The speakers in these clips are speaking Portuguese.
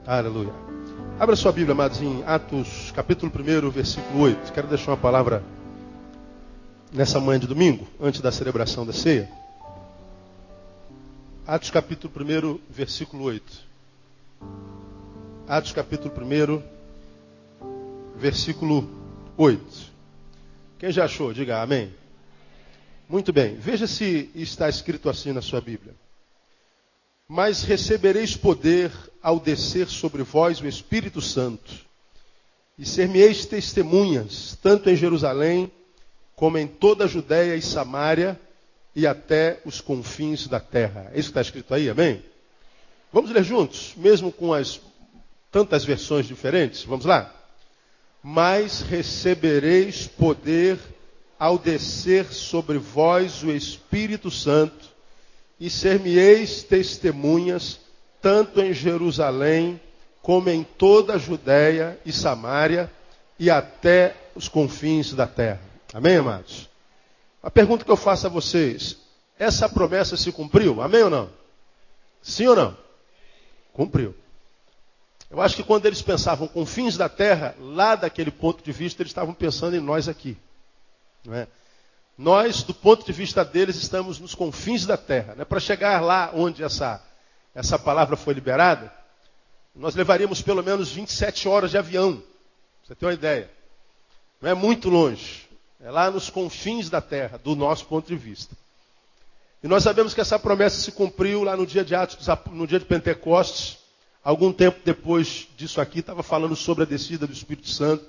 Aleluia. Abra sua Bíblia, amados, em Atos, capítulo 1, versículo 8. Quero deixar uma palavra nessa manhã de domingo, antes da celebração da ceia. Atos, capítulo 1, versículo 8. Atos, capítulo 1, versículo 8. Quem já achou? Diga amém. Muito bem. Veja se está escrito assim na sua Bíblia. Mas recebereis poder ao descer sobre vós o Espírito Santo, e ser-me-eis testemunhas, tanto em Jerusalém, como em toda a Judéia e Samária, e até os confins da terra. É isso que está escrito aí, amém? Vamos ler juntos, mesmo com tantas versões diferentes? Vamos lá? Mas recebereis poder ao descer sobre vós o Espírito Santo, e ser-me-eis testemunhas, tanto em Jerusalém, como em toda a Judéia e Samária, e até os confins da terra. Amém, amados? A pergunta que eu faço a vocês, essa promessa se cumpriu? Amém ou não? Sim ou não? Cumpriu. Eu acho que quando eles pensavam confins da terra, lá daquele ponto de vista, eles estavam pensando em nós aqui. Não é? Nós, do ponto de vista deles, estamos nos confins da terra. Né? Para chegar lá onde essa palavra foi liberada, nós levaríamos pelo menos 27 horas de avião. Você tem uma ideia. Não é muito longe. É lá nos confins da terra, do nosso ponto de vista. E nós sabemos que essa promessa se cumpriu lá no dia de Atos, no dia de Pentecostes. Algum tempo depois disso aqui, estava falando sobre a descida do Espírito Santo.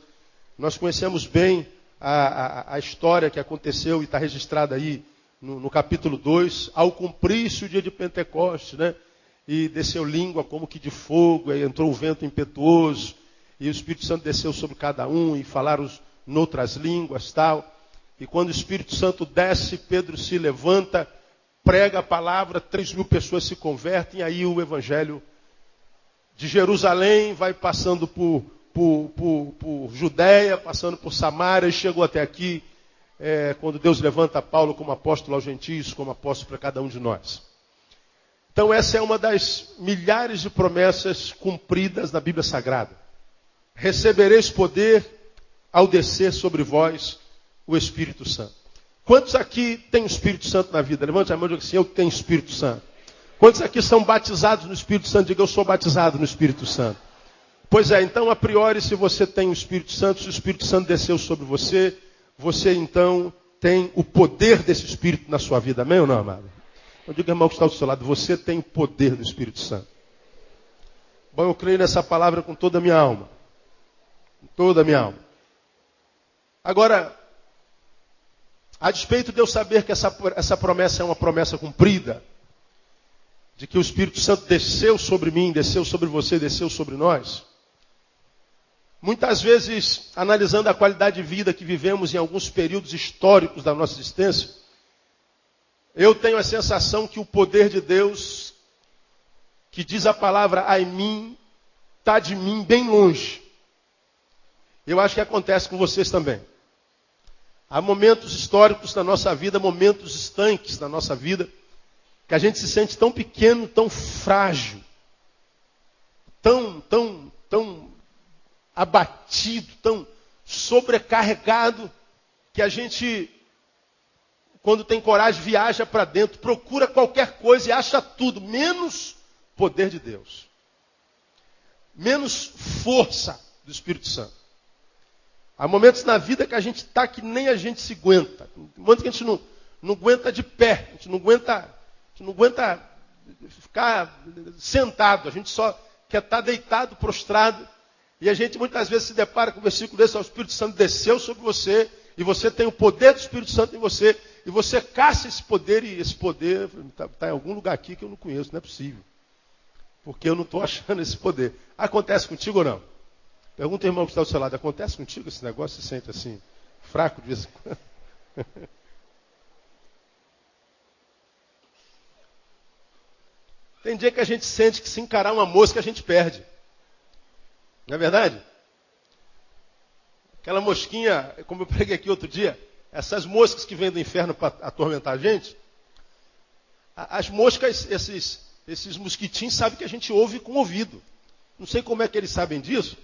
Nós conhecemos bem a história que aconteceu e está registrada aí no capítulo 2, ao cumprir-se o dia de Pentecostes, né? E desceu língua como que de fogo, aí entrou o vento impetuoso, e o Espírito Santo desceu sobre cada um, e falaram noutras línguas, tal. E quando o Espírito Santo desce, Pedro se levanta, prega a palavra, 3.000 pessoas se convertem, e aí o Evangelho de Jerusalém vai passando por Judéia, passando por Samária, e chegou até aqui, quando Deus levanta Paulo como apóstolo aos gentios, como apóstolo para cada um de nós. Então essa é uma das milhares de promessas cumpridas na Bíblia Sagrada. Recebereis poder ao descer sobre vós o Espírito Santo. Quantos aqui têm o Espírito Santo na vida? Levante a mão e diga assim, eu tenho Espírito Santo. Quantos aqui são batizados no Espírito Santo? Diga, eu sou batizado no Espírito Santo. Pois é, então, a priori, se você tem o Espírito Santo, se o Espírito Santo desceu sobre você, você então tem o poder desse Espírito na sua vida. Amém ou não, amado? Eu digo, irmão, que está ao seu lado, você tem o poder do Espírito Santo. Bom, eu creio nessa palavra com toda a minha alma. Com toda a minha alma. Agora, a despeito de eu saber que essa promessa é uma promessa cumprida, de que o Espírito Santo desceu sobre mim, desceu sobre você, desceu sobre nós, muitas vezes, analisando a qualidade de vida que vivemos em alguns períodos históricos da nossa existência, eu tenho a sensação que o poder de Deus, que diz a palavra "ai mim", está de mim bem longe. Eu acho que acontece com vocês também. Há momentos históricos na nossa vida, momentos estanques na nossa vida, que a gente se sente tão pequeno, tão frágil, tão abatido, tão sobrecarregado, que a gente, quando tem coragem, viaja para dentro, procura qualquer coisa e acha tudo, menos poder de Deus. Menos força do Espírito Santo. Há momentos na vida que a gente está que nem a gente se aguenta. Momentos que a gente não aguenta de pé, a gente não aguenta ficar sentado, a gente só quer estar deitado, prostrado. E a gente muitas vezes se depara com o versículo desse, o Espírito Santo desceu sobre você, e você tem o poder do Espírito Santo em você, e você caça esse poder, e esse poder está em algum lugar aqui que eu não conheço, não é possível. Porque eu não estou achando esse poder. Acontece contigo ou não? Pergunta ao irmão que está ao seu lado, acontece contigo esse negócio? Você sente assim, fraco de vez em quando? Tem dia que a gente sente que se encarar uma mosca a gente perde. Não é verdade? Aquela mosquinha, como eu preguei aqui outro dia, essas moscas que vêm do inferno para atormentar a gente, as moscas, esses mosquitinhos sabem que a gente ouve com o ouvido. Não sei como é que eles sabem disso,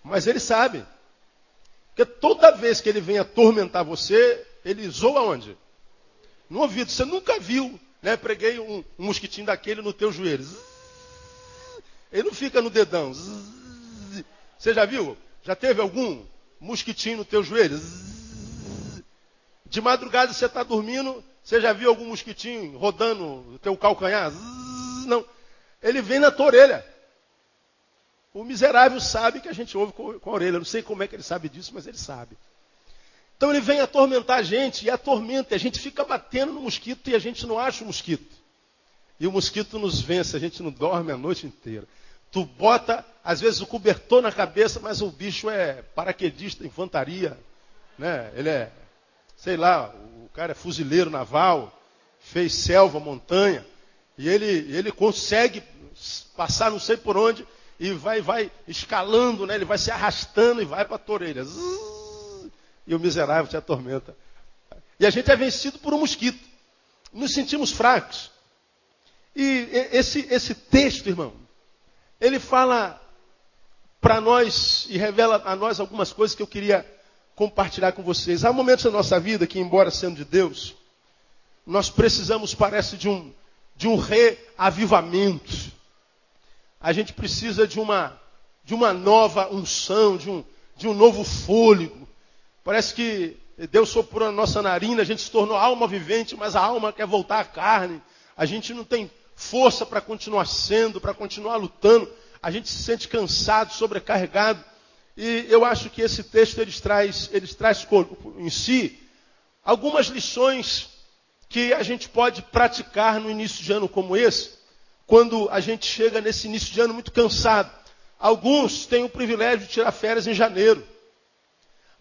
mas eles sabem. Porque toda vez que ele vem atormentar você, ele zoa onde? No ouvido. Você nunca viu, né? Preguei um mosquitinho daquele no teu joelho. Zzz. Ele não fica no dedão. Zzz. Você já viu? Já teve algum mosquitinho no teu joelho? Zzz. De madrugada você está dormindo, você já viu algum mosquitinho rodando no teu calcanhar? Zzz. Não. Ele vem na tua orelha. O miserável sabe que a gente ouve com a orelha. Eu não sei como é que ele sabe disso, mas ele sabe. Então ele vem atormentar a gente, e atormenta. E a gente fica batendo no mosquito e a gente não acha o mosquito. E o mosquito nos vence, a gente não dorme a noite inteira. Tu bota, às vezes, o cobertor na cabeça, mas o bicho é paraquedista, infantaria. Né? Ele é, sei lá, o cara é fuzileiro naval, fez selva, montanha. E ele consegue passar não sei por onde, e vai escalando, né? Ele vai se arrastando e vai para a tua orelha. Zzz, e o miserável te atormenta. E a gente é vencido por um mosquito. Nos sentimos fracos. E esse texto, irmão, ele fala para nós e revela a nós algumas coisas que eu queria compartilhar com vocês. Há momentos na nossa vida que, embora sendo de Deus, nós precisamos, parece, de um reavivamento. A gente precisa de uma nova unção, de um novo fôlego. Parece que Deus soprou na nossa narina, a gente se tornou alma vivente, mas a alma quer voltar à carne. A gente não tem força para continuar sendo, para continuar lutando. A gente se sente cansado, sobrecarregado. E eu acho que esse texto ele traz em si algumas lições que a gente pode praticar no início de ano como esse, quando a gente chega nesse início de ano muito cansado. Alguns têm o privilégio de tirar férias em janeiro.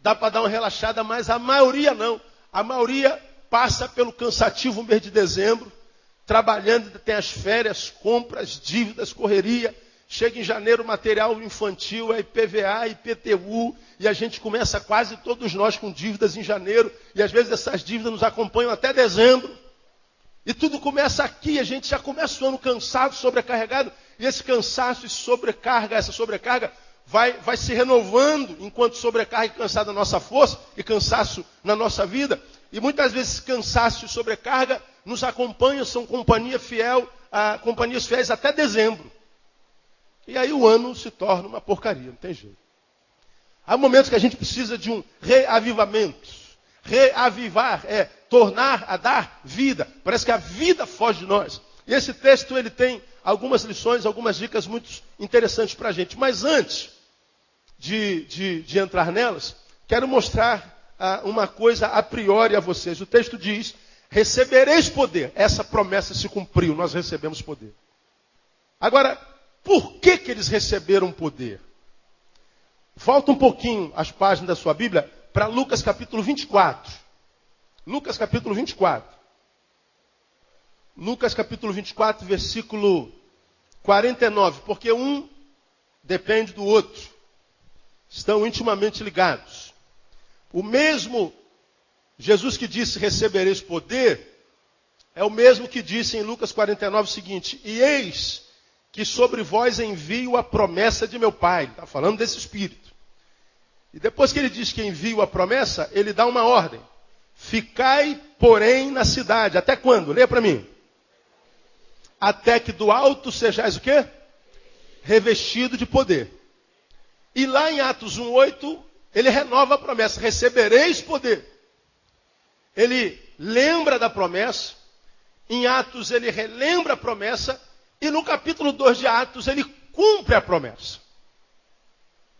Dá para dar uma relaxada, mas a maioria não. A maioria passa pelo cansativo mês de dezembro, trabalhando, tem as férias, compras, dívidas, correria. Chega em janeiro, material infantil, é IPVA, IPTU, e a gente começa quase todos nós com dívidas em janeiro, e às vezes essas dívidas nos acompanham até dezembro. E tudo começa aqui, a gente já começa o ano cansado, sobrecarregado, e esse cansaço e sobrecarga, essa sobrecarga vai se renovando enquanto sobrecarga e cansado a nossa força e cansaço na nossa vida. E muitas vezes cansaço e sobrecarga nos acompanham, são companhias fiéis até dezembro. E aí o ano se torna uma porcaria, não tem jeito. Há momentos que a gente precisa de um reavivamento. Reavivar é tornar a dar vida. Parece que a vida foge de nós. E esse texto ele tem algumas lições, algumas dicas muito interessantes para a gente. Mas antes de entrar nelas, quero mostrar uma coisa a priori a vocês. O texto diz, recebereis poder. Essa promessa se cumpriu, nós recebemos poder. Agora, por que eles receberam poder? Volta um pouquinho as páginas da sua Bíblia para Lucas capítulo 24. Lucas capítulo 24. Lucas capítulo 24, versículo 49. Porque um depende do outro. Estão intimamente ligados. O mesmo Jesus que disse recebereis poder, é o mesmo que disse em Lucas 49 o seguinte, e eis que sobre vós envio a promessa de meu Pai. Está falando desse Espírito. E depois que ele diz que envio a promessa, ele dá uma ordem. Ficai, porém, na cidade. Até quando? Leia para mim. Até que do alto sejais o quê? Revestido de poder. E lá em Atos 1:8, ele renova a promessa. Recebereis poder. Ele lembra da promessa. Em Atos ele relembra a promessa. E no capítulo 2 de Atos ele cumpre a promessa.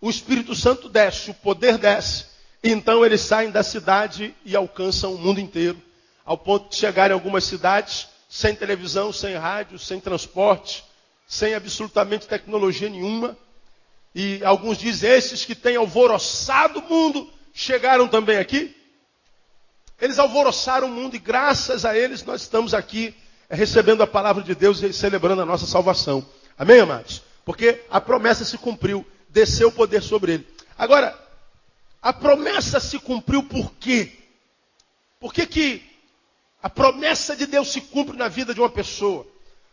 O Espírito Santo desce, o poder desce. Então eles saem da cidade e alcançam o mundo inteiro. Ao ponto de chegar em algumas cidades sem televisão, sem rádio, sem transporte, sem absolutamente tecnologia nenhuma. E alguns dizem, esses que têm alvoroçado o mundo, chegaram também aqui. Eles alvoroçaram o mundo e graças a eles nós estamos aqui recebendo a palavra de Deus e celebrando a nossa salvação. Amém, amados? Porque a promessa se cumpriu, desceu o poder sobre ele. Agora, a promessa se cumpriu por quê? Por que a promessa de Deus se cumpre na vida de uma pessoa?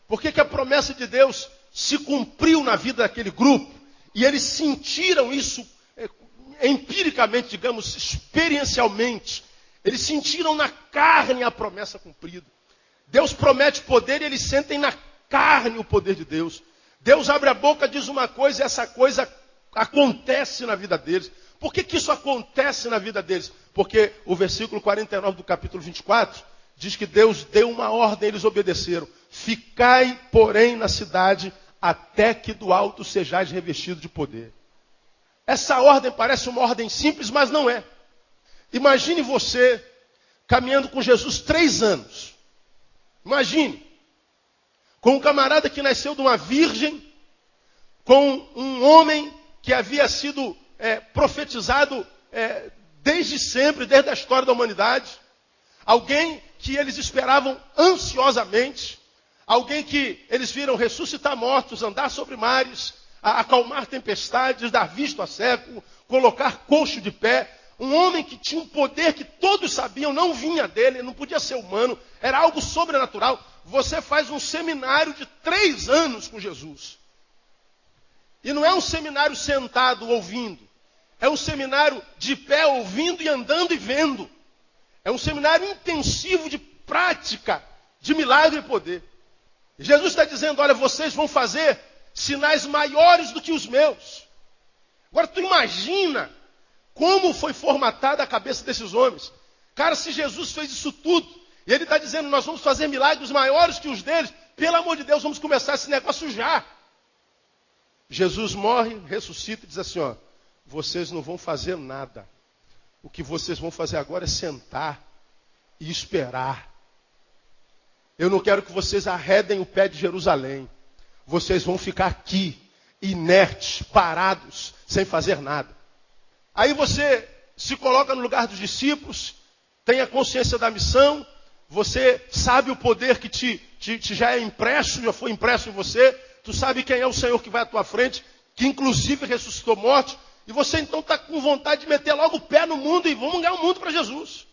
Por que a promessa de Deus se cumpriu na vida daquele grupo, e eles sentiram isso empiricamente, digamos, experiencialmente. Eles sentiram na carne a promessa cumprida. Deus promete poder e eles sentem na carne o poder de Deus. Deus abre a boca, diz uma coisa e essa coisa acontece na vida deles. Por que isso acontece na vida deles? Porque o versículo 49 do capítulo 24 diz que Deus deu uma ordem, eles obedeceram. Ficai, porém, na cidade, até que do alto sejais revestido de poder. Essa ordem parece uma ordem simples, mas não é. Imagine você caminhando com Jesus 3 anos. Imagine. Com um camarada que nasceu de uma virgem, com um homem que havia sido profetizado desde sempre, desde a história da humanidade. Alguém que eles esperavam ansiosamente. Alguém que eles viram ressuscitar mortos, andar sobre mares, acalmar tempestades, dar visto a cego, colocar coxo de pé. Um homem que tinha um poder que todos sabiam, não vinha dele, não podia ser humano, era algo sobrenatural. Você faz um seminário de 3 anos com Jesus. E não é um seminário sentado ouvindo. É um seminário de pé ouvindo e andando e vendo. É um seminário intensivo de prática, de milagre e poder. E Jesus está dizendo, olha, vocês vão fazer sinais maiores do que os meus. Agora tu imagina como foi formatada a cabeça desses homens. Cara, se Jesus fez isso tudo, e ele está dizendo, nós vamos fazer milagres maiores que os deles, pelo amor de Deus, vamos começar esse negócio já. Jesus morre, ressuscita e diz assim, ó, vocês não vão fazer nada. O que vocês vão fazer agora é sentar e esperar. Eu não quero que vocês arredem o pé de Jerusalém. Vocês vão ficar aqui, inertes, parados, sem fazer nada. Aí você se coloca no lugar dos discípulos, tem a consciência da missão, você sabe o poder que já é impresso, já foi impresso em você, tu sabe quem é o Senhor que vai à tua frente, que inclusive ressuscitou morte, e você então está com vontade de meter logo o pé no mundo e vamos ganhar o mundo para Jesus.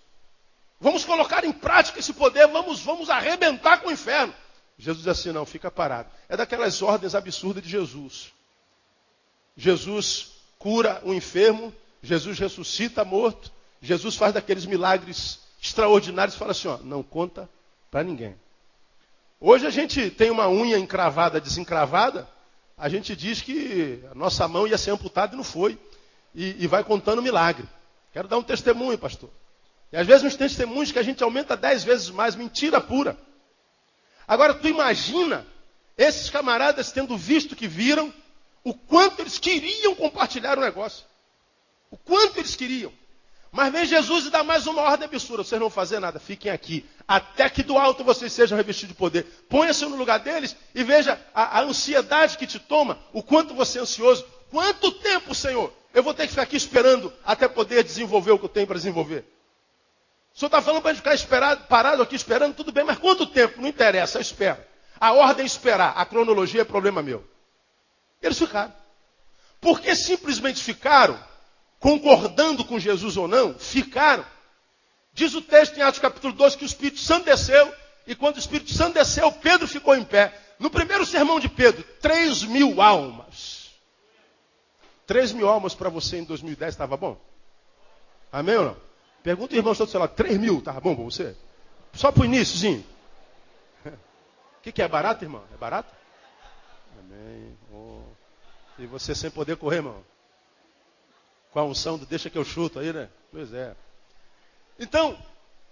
Vamos colocar em prática esse poder, vamos arrebentar com o inferno. Jesus diz assim, não, fica parado. É daquelas ordens absurdas de Jesus. Jesus cura o enfermo, Jesus ressuscita morto, Jesus faz daqueles milagres extraordinários e fala assim, ó, não conta para ninguém. Hoje a gente tem uma unha encravada, desencravada, a gente diz que a nossa mão ia ser amputada e não foi. E vai contando milagre. Quero dar um testemunho, pastor. E às vezes uns testemunhos que a gente aumenta 10 vezes mais, mentira pura. Agora tu imagina esses camaradas tendo visto que viram, o quanto eles queriam compartilhar o negócio. O quanto eles queriam. Mas vem Jesus e dá mais uma ordem absurda. Vocês não vão fazer nada, fiquem aqui. Até que do alto vocês sejam revestidos de poder. Ponha-se no lugar deles e veja a ansiedade que te toma. O quanto você é ansioso. Quanto tempo, Senhor? Eu vou ter que ficar aqui esperando até poder desenvolver o que eu tenho para desenvolver. O senhor está falando para a gente ficar parado aqui esperando, tudo bem, mas quanto tempo? Não interessa, eu espero. A ordem é esperar, a cronologia é problema meu. Eles ficaram. Porque simplesmente ficaram, concordando com Jesus ou não, ficaram. Diz o texto em Atos capítulo 12 que o Espírito Santo desceu, e quando o Espírito Santo desceu, Pedro ficou em pé. No primeiro sermão de Pedro, 3.000 almas. 3.000 almas para você em 2010 estava bom? Amém ou não? Pergunta o irmão do seu lado, 3.000 estava bom para você? Só para o iníciozinho. O que é barato, irmão? É barato? Amém. Oh. E você sem poder correr, irmão? Com a unção do deixa que eu chuto aí, né? Pois é. Então,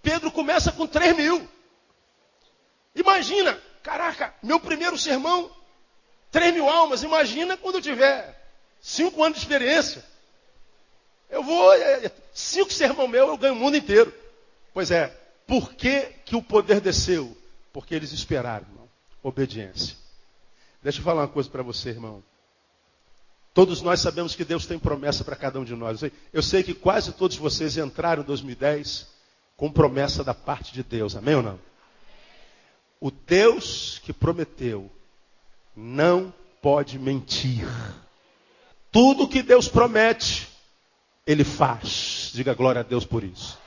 Pedro começa com 3.000. Imagina, caraca, meu primeiro sermão, 3.000 almas. Imagina quando eu tiver 5 anos de experiência. Eu vou, 5 sermão meu, eu ganho o mundo inteiro. Pois é, por que o poder desceu? Porque eles esperaram, irmão. Obediência. Deixa eu falar uma coisa para você, irmão. Todos nós sabemos que Deus tem promessa para cada um de nós. Eu sei que quase todos vocês entraram em 2010 com promessa da parte de Deus. Amém ou não? O Deus que prometeu não pode mentir. Tudo que Deus promete, Ele faz. Diga glória a Deus por isso.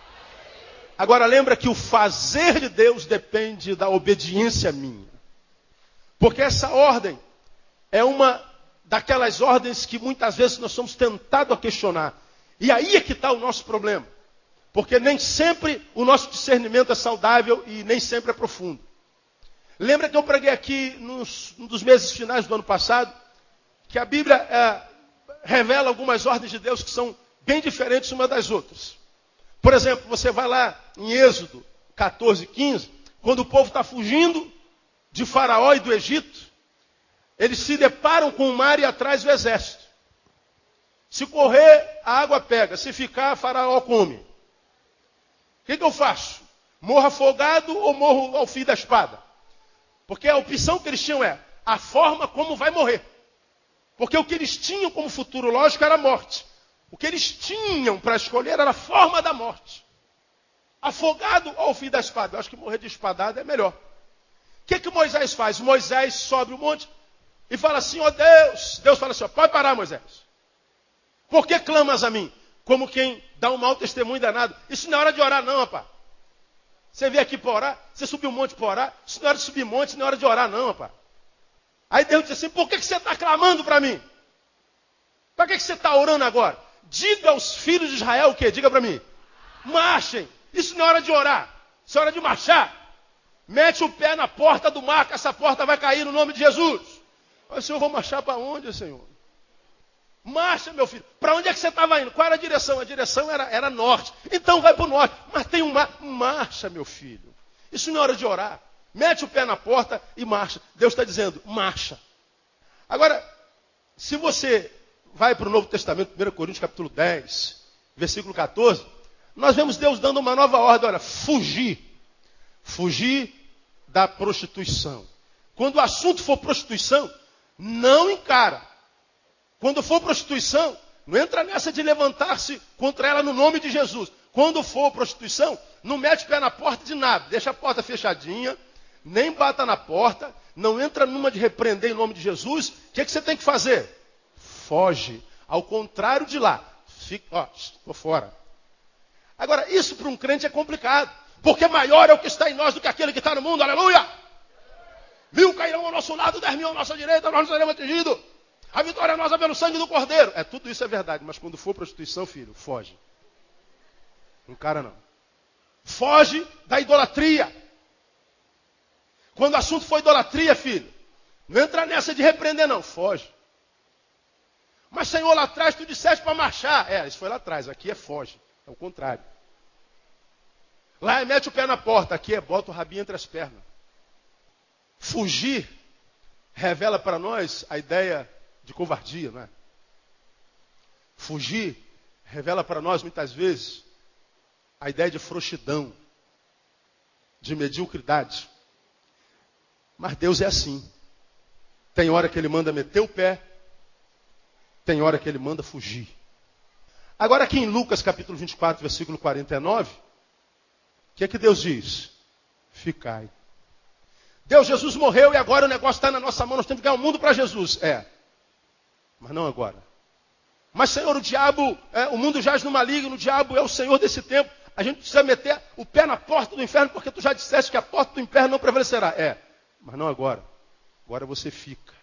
Agora lembra que o fazer de Deus depende da obediência minha. Porque essa ordem é uma daquelas ordens que muitas vezes nós somos tentados a questionar. E aí é que está o nosso problema. Porque nem sempre o nosso discernimento é saudável e nem sempre é profundo. Lembra que eu preguei aqui num dos meses finais do ano passado, que a Bíblia revela algumas ordens de Deus que são bem diferentes umas das outras. Por exemplo, você vai lá em Êxodo 14, 15, quando o povo está fugindo de Faraó e do Egito, eles se deparam com o mar e atrás o exército. Se correr, a água pega. Se ficar, Faraó come. O que eu faço? Morro afogado ou morro ao fio da espada? Porque a opção que eles tinham é a forma como vai morrer. Porque o que eles tinham como futuro lógico era a morte. O que eles tinham para escolher era a forma da morte. Afogado ou ao fio da espada? Eu acho que morrer de espadada é melhor. O que Moisés faz? Moisés sobe o monte e fala assim, ó Deus. Deus fala assim, ó, pode parar, Moisés. Por que clamas a mim? Como quem dá um mau testemunho danado. Isso não é hora de orar não, rapaz. Você veio aqui para orar? Você subiu um monte para orar? Isso não é hora de subir monte, isso não é hora de orar não, rapaz. Aí Deus disse assim, por que você está clamando para mim? Para que você está orando agora? Diga aos filhos de Israel o quê? Diga para mim. Marchem. Isso não é hora de orar. Isso é hora de marchar. Mete o pé na porta do mar, que essa porta vai cair no nome de Jesus. Mas, Senhor, eu vou marchar para onde, Senhor? Marcha, meu filho. Para onde é que você estava indo? Qual era a direção? A direção era norte. Então vai para o norte. Mas tem um mar. Marcha, meu filho. Isso não é hora de orar. Mete o pé na porta e marcha. Deus está dizendo, marcha. Agora, se você vai para o Novo Testamento, 1 Coríntios capítulo 10, versículo 14, nós vemos Deus dando uma nova ordem. Olha, fugir. Fugir da prostituição. Quando o assunto for prostituição, não encara. Quando for prostituição, não entra nessa de levantar-se contra ela no nome de Jesus. Quando for prostituição, não mete o pé na porta de nada. Deixa a porta fechadinha, nem bata na porta, não entra numa de repreender em nome de Jesus. O que você tem que fazer? Foge. Ao contrário de lá. Fica, ó, estou fora. Agora, isso para um crente é complicado. Porque maior é o que está em nós do que aquele que está no mundo. Aleluia! 1000 cairão ao nosso lado, 10.000 à nossa direita, nós não seremos atingidos. A vitória é nossa pelo sangue do Cordeiro. Tudo isso é verdade, mas quando for prostituição, filho, foge. Não encara não. Foge da idolatria. Quando o assunto for idolatria, filho, não entra nessa de repreender não, foge. Mas Senhor, lá atrás tu disseste para marchar. Isso foi lá atrás, aqui é foge. É o contrário. Lá é mete o pé na porta, aqui é bota o rabinho entre as pernas. Fugir revela para nós a ideia de covardia, não é? Fugir revela para nós, muitas vezes, a ideia de frouxidão, de mediocridade. Mas Deus é assim. Tem hora que Ele manda meter o pé, tem hora que Ele manda fugir. Agora aqui em Lucas capítulo 24, versículo 49, o que é que Deus diz? Ficai. Jesus morreu e agora o negócio está na nossa mão, nós temos que ganhar o mundo para Jesus. Mas não agora. Mas, Senhor, o mundo jaz no maligno, o diabo é o Senhor desse tempo. A gente precisa meter o pé na porta do inferno, porque tu já disseste que a porta do inferno não prevalecerá. Mas não agora. Agora você fica.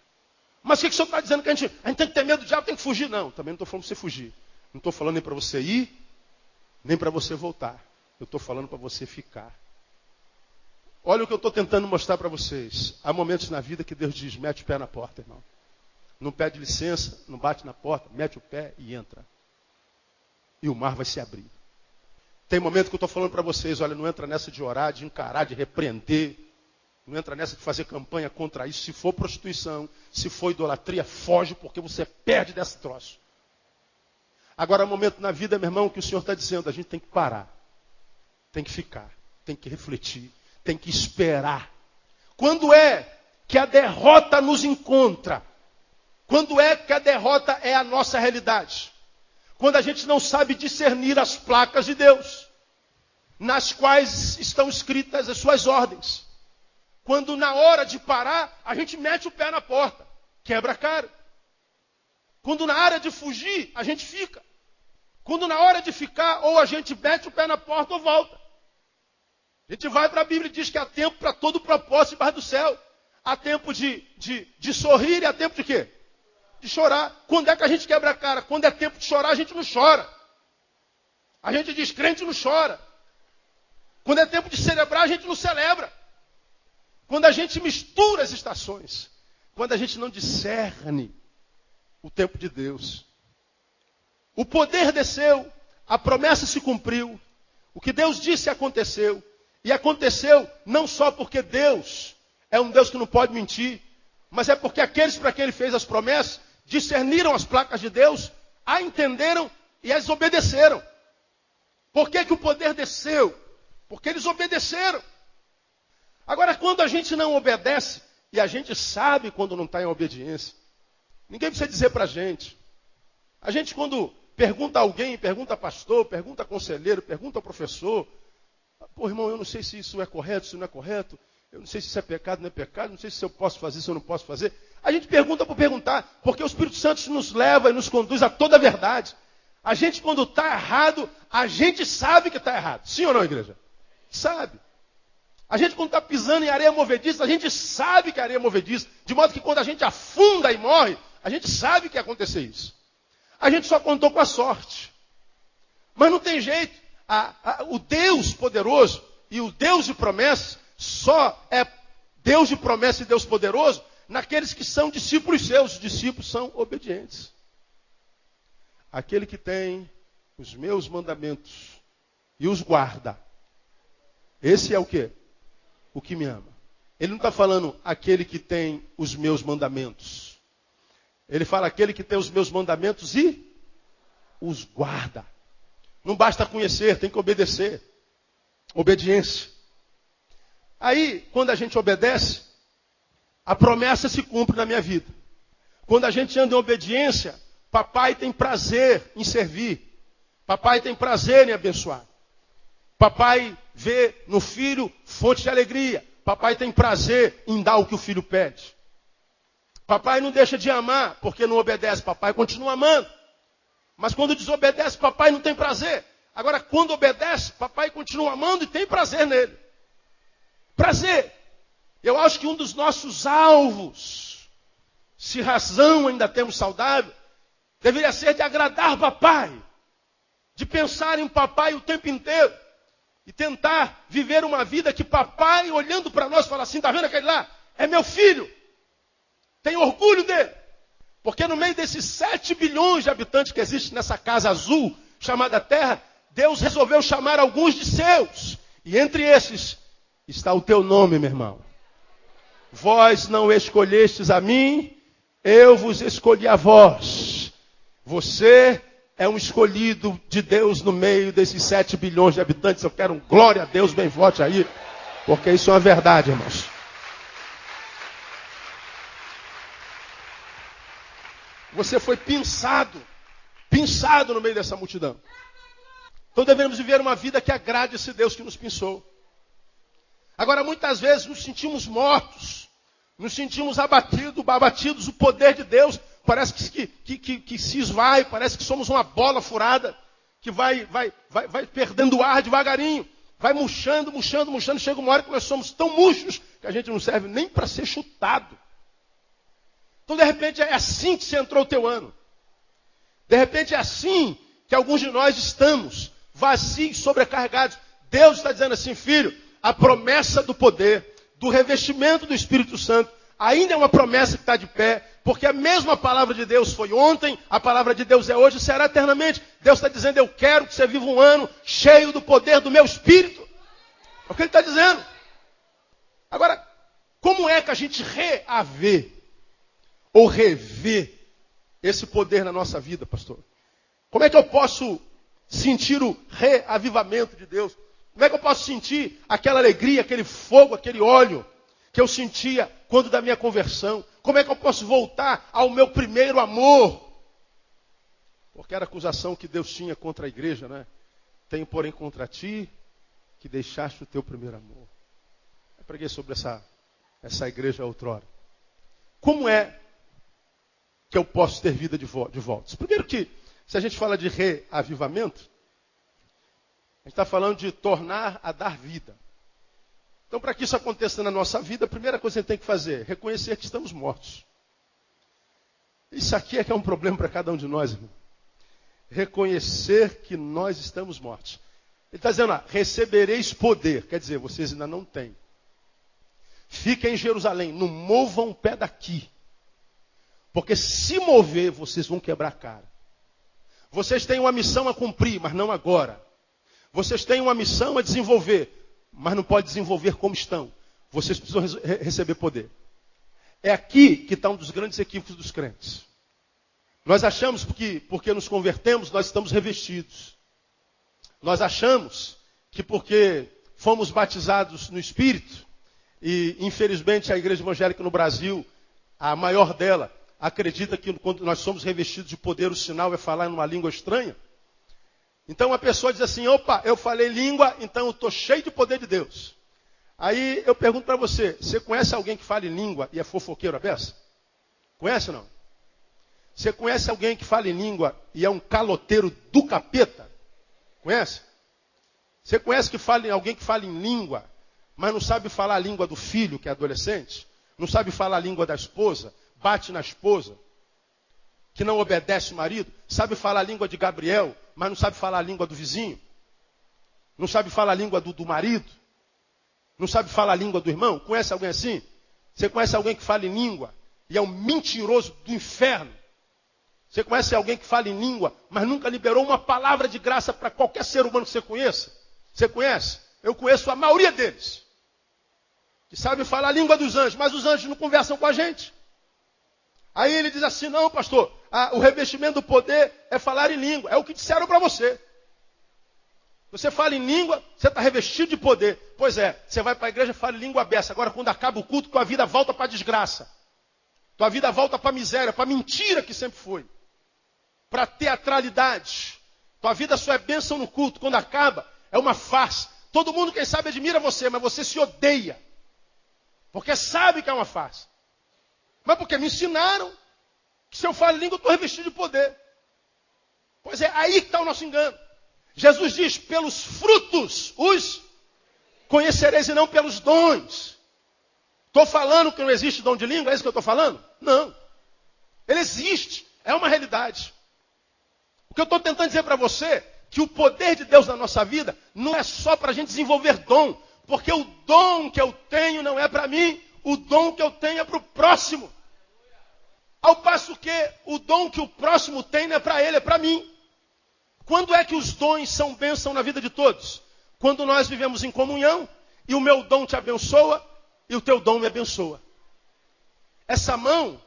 Mas o que o Senhor está dizendo? Que a gente tem que ter medo do diabo, tem que fugir? Não, também não estou falando para você fugir. Não estou falando nem para você ir, nem para você voltar. Eu estou falando para você ficar. Olha o que eu estou tentando mostrar para vocês. Há momentos na vida que Deus diz, mete o pé na porta, irmão. Não pede licença, não bate na porta, mete o pé e entra. E o mar vai se abrir. Tem momento que eu estou falando para vocês, olha, não entra nessa de orar, de encarar, de repreender. Não entra nessa de fazer campanha contra isso. Se for prostituição, se for idolatria, foge porque você perde desse troço. Agora, há um momento na vida, meu irmão, que o Senhor está dizendo, a gente tem que parar. Tem que ficar, tem que refletir, tem que esperar. Quando é que a derrota nos encontra? Quando é que a derrota é a nossa realidade? Quando a gente não sabe discernir as placas de Deus, nas quais estão escritas as suas ordens. Quando na hora de parar, a gente mete o pé na porta, quebra a cara. Quando na hora de fugir, a gente fica. Quando na hora de ficar, ou a gente mete o pé na porta ou volta. A gente vai para a Bíblia e diz que há tempo para todo propósito debaixo do céu. há tempo de sorrir e há tempo de quê? De chorar. Quando é que a gente quebra a cara? Quando é tempo de chorar, a gente não chora. A gente diz, crente não chora. Quando é tempo de celebrar, a gente não celebra. Quando a gente mistura as estações. Quando a gente não discerne o tempo de Deus. O poder desceu, a promessa se cumpriu. O que Deus disse aconteceu. E aconteceu não só porque Deus é um Deus que não pode mentir, mas é porque aqueles para quem Ele fez as promessas discerniram as placas de Deus, a entenderam e as obedeceram. Por que o poder desceu? Porque eles obedeceram. Agora, quando a gente não obedece, e a gente sabe quando não está em obediência, ninguém precisa dizer para a gente. A gente, quando pergunta a alguém, pergunta a pastor, pergunta a conselheiro, pergunta ao professor, pô, irmão, eu não sei se isso é correto, se não é correto, eu não sei se isso é pecado, não é pecado, não sei se eu posso fazer, se eu não posso fazer. A gente pergunta por perguntar, porque o Espírito Santo nos leva e nos conduz a toda a verdade. A gente, quando está errado, a gente sabe que está errado. Sim ou não, igreja? Sabe. A gente, quando está pisando em areia movediça, a gente sabe que é areia movediça. De modo que quando a gente afunda e morre, a gente sabe que ia acontecer isso. A gente só contou com a sorte. Mas não tem jeito. O Deus poderoso e o Deus de promessa só é Deus de promessa e Deus poderoso naqueles que são discípulos seus. Os discípulos são obedientes. Aquele que tem os meus mandamentos e os guarda. Esse é o quê? O que me ama. Ele não está falando aquele que tem os meus mandamentos. Ele fala aquele que tem os meus mandamentos e os guarda. Não basta conhecer, tem que obedecer. Obediência. Aí, quando a gente obedece, a promessa se cumpre na minha vida. Quando a gente anda em obediência, papai tem prazer em servir. Papai tem prazer em abençoar. Papai vê no filho fonte de alegria. Papai tem prazer em dar o que o filho pede. Papai não deixa de amar porque não obedece. Papai continua amando. Mas quando desobedece, papai não tem prazer. Agora, quando obedece, papai continua amando e tem prazer nele. Prazer. Eu acho que um dos nossos alvos, se razão ainda temos saudável, deveria ser de agradar papai. De pensar em papai o tempo inteiro. E tentar viver uma vida que papai, olhando para nós, fala assim, está vendo aquele lá? É meu filho. Tenho orgulho dele. Porque no meio desses 7 bilhões de habitantes que existem nessa casa azul, chamada Terra, Deus resolveu chamar alguns de seus. E entre esses está o teu nome, meu irmão. Vós não escolhestes a mim, eu vos escolhi a vós. Você é um escolhido de Deus no meio desses 7 bilhões de habitantes. Eu quero um glória a Deus bem forte aí, porque isso é uma verdade, irmãos. Você foi pinçado no meio dessa multidão. Então devemos viver uma vida que agrade esse Deus que nos pinçou. Agora, muitas vezes nos sentimos mortos, nos sentimos abatidos, o poder de Deus parece que se esvai, parece que somos uma bola furada, que vai perdendo ar devagarinho, vai murchando, chega uma hora que nós somos tão murchos que a gente não serve nem para ser chutado. Então, de repente, é assim que se entrou o teu ano. De repente, é assim que alguns de nós estamos, vazios, sobrecarregados. Deus está dizendo assim, filho, a promessa do poder, do revestimento do Espírito Santo, ainda é uma promessa que está de pé, porque a mesma palavra de Deus foi ontem, a palavra de Deus é hoje e será eternamente. Deus está dizendo, eu quero que você viva um ano cheio do poder do meu Espírito. É o que Ele está dizendo. Agora, como é que a gente reavê ou rever esse poder na nossa vida, pastor? Como é que eu posso sentir o reavivamento de Deus? Como é que eu posso sentir aquela alegria, aquele fogo, aquele óleo que eu sentia quando da minha conversão? Como é que eu posso voltar ao meu primeiro amor? Porque era a acusação que Deus tinha contra a igreja, né? Tenho, porém, contra ti que deixaste o teu primeiro amor. Eu preguei sobre essa igreja outrora. Como é que eu posso ter vida de volta? Primeiro que, se a gente fala de reavivamento, a gente está falando de tornar a dar vida. Então, para que isso aconteça na nossa vida, a primeira coisa que a gente tem que fazer é reconhecer que estamos mortos. Isso aqui é que é um problema para cada um de nós, irmão. Reconhecer que nós estamos mortos. Ele está dizendo, recebereis poder. Quer dizer, vocês ainda não têm. Fiquem em Jerusalém, não movam o pé daqui. Porque se mover, vocês vão quebrar a cara. Vocês têm uma missão a cumprir, mas não agora. Vocês têm uma missão a desenvolver, mas não pode desenvolver como estão. Vocês precisam receber poder. É aqui que está um dos grandes equívocos dos crentes. Nós achamos que porque nos convertemos, nós estamos revestidos. Nós achamos que porque fomos batizados no Espírito, e infelizmente a igreja evangélica no Brasil, a maior dela, acredita que quando nós somos revestidos de poder, o sinal é falar numa língua estranha. Então a pessoa diz assim, opa, eu falei língua, então eu estou cheio de poder de Deus. Aí eu pergunto para você, você conhece alguém que fala em língua e é fofoqueiro a beça? Conhece ou não? Você conhece alguém que fala em língua e é um caloteiro do capeta? Conhece? Você conhece alguém que fala em língua, mas não sabe falar a língua do filho, que é adolescente? Não sabe falar a língua da esposa? Bate na esposa? Que não obedece o marido? Sabe falar a língua de Gabriel, mas não sabe falar a língua do vizinho? Não sabe falar a língua do marido? Não sabe falar a língua do irmão? Conhece alguém assim? Você conhece alguém que fala em língua e é um mentiroso do inferno? Você conhece alguém que fala em língua, mas nunca liberou uma palavra de graça para qualquer ser humano que você conheça? Você conhece? Eu conheço a maioria deles. Que sabem falar a língua dos anjos, mas os anjos não conversam com a gente. Aí ele diz assim, não, pastor, o revestimento do poder é falar em língua. É o que disseram para você. Você fala em língua, você está revestido de poder. Pois é, você vai para a igreja e fala em língua aberta. Agora, quando acaba o culto, tua vida volta para a desgraça. Tua vida volta para a miséria, para a mentira que sempre foi. Para a teatralidade. Tua vida só é bênção no culto. Quando acaba, é uma farsa. Todo mundo, quem sabe, admira você, mas você se odeia. Porque sabe que é uma farsa. Mas porque me ensinaram que se eu falo em língua, eu estou revestido de poder. Pois é, aí que está o nosso engano. Jesus diz, pelos frutos os conhecereis e não pelos dons. Estou falando que não existe dom de língua? É isso que eu estou falando? Não. Ele existe. É uma realidade. O que eu estou tentando dizer para você é que o poder de Deus na nossa vida não é só para a gente desenvolver dom. Porque o dom que eu tenho não é para mim, o dom que eu tenho é para o próximo. Ao passo que o dom que o próximo tem não é para ele, é para mim. Quando é que os dons são bênção na vida de todos? Quando nós vivemos em comunhão e o meu dom te abençoa e o teu dom me abençoa. Essa mão